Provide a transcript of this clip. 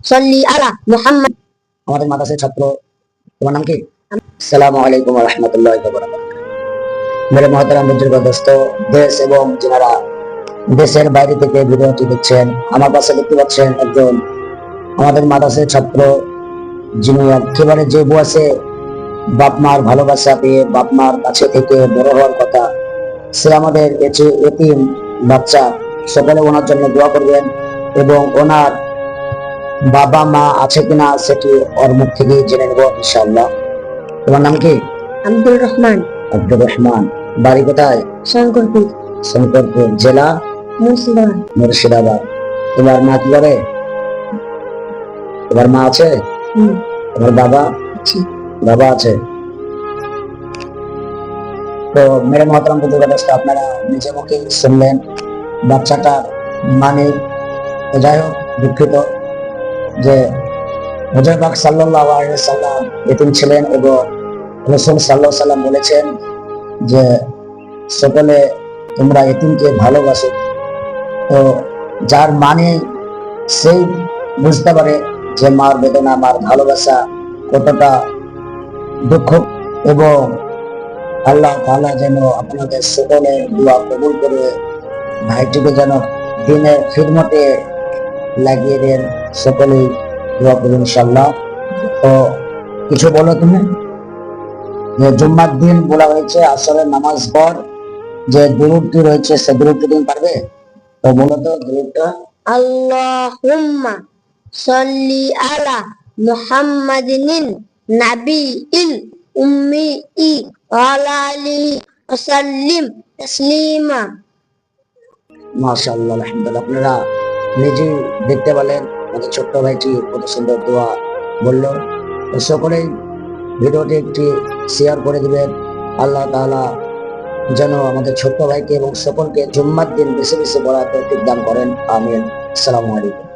সাল্লি আলা মুহাম্মাদ। আমাদের মাদ্রাসার ছাত্র, তোমার নাম কি? আসসালামু আলাইকুম ওয়া রাহমাতুল্লাহি ওয়া বারাকাতুহু। মেরে মহতারাম বুজুর্গ দোস্ত, দেশ এবং যারা দেশের বাইরে থেকে ভিডিওটি দেখছেন, আমার পাশে দেখতে পাচ্ছেন একজন আমাদের মাদ্রাসার ছাত্র, যিনি একেবারে যে বয়সে বাপ মার ভালোবাসা পেয়ে বাপ মার কাছে থেকে বড় হওয়ার কথা, সে আমাদের এতিম বাচ্চা। সকলে ওনার জন্য দোয়া করবেন এবং ওনার বাবা মা আছে কিনা সেটি ওর মুখ থেকে জেনে নেব ইনশাআল্লাহ। তোমার নাম কি? আব্দুর রহমান। আব্দুর রহমান। বাড়ি কোথায়? শঙ্করপুর। শঙ্করপুর। জেলা? মুর্শিদাবাদ। মুর্শিদাবাদ। তোমার মা কি করে? তোমার মা আছে? তোমার বাবা? বাবা আছে। তো মেরে মহতারাম বুজুর্গ দোস্ত, আপনারা নিজে মুখে শুনলেন বাচ্চাটার মানে। যাই হোক, দুঃখিত যে হুজুর পাক সাল্লাল্লাহু আলাইহি ওয়াসাল্লাম এতিম ছিলেন এবং রাসূল সাল্লাল্লাহু আলাইহি ওয়াসাল্লাম বলেছেন যে সকলে তোমরা এতিমকে ভালোবাসো। তো যার মানে সেই বুঝতে পারে যে মার বেদনা, মার ভালোবাসা কতটা দুঃখ। এবং আল্লাহ তাআলা যেন আপনাদের সকলের দোয়া কবুল করে ভাইটিকে যেন দিনের খিদমতে লাগিয়ে দেন। সকলেই দোয়া করুন ইনশাআল্লাহ। তো কিছু বলো তুমি। যে জুম্মার দিন বলা হয়েছে আসরের নামাজ পর যে দুরূদটি রয়েছে সে দুরূদটি তুমি পারবে? তো বলো তো দুরূদটা। আল্লাহুম্মা সাল্লি আলা মুহাম্মাদিন নাবিয়িল উম্মি ওয়ালা আলিহি ওয়াসাল্লিম তাসলিমা। মাশাআল্লাহ, আলহামদুলিল্লাহ। আপনারা নিজেই দেখতে পেলেন আমাদের ছোট্ট ভাইটি কত সুন্দর দোয়া বললো। তো সকলেই ভিডিওটি একটি শেয়ার করে দিবেন। আল্লাহ তাআলা যেন আমাদের ছোট্ট ভাইকে এবং সকলকে জুম্মার দিন বেশি বেশি পড়ার তৌফিক দান করেন। আমিন। আসসালামু আলাইকুম।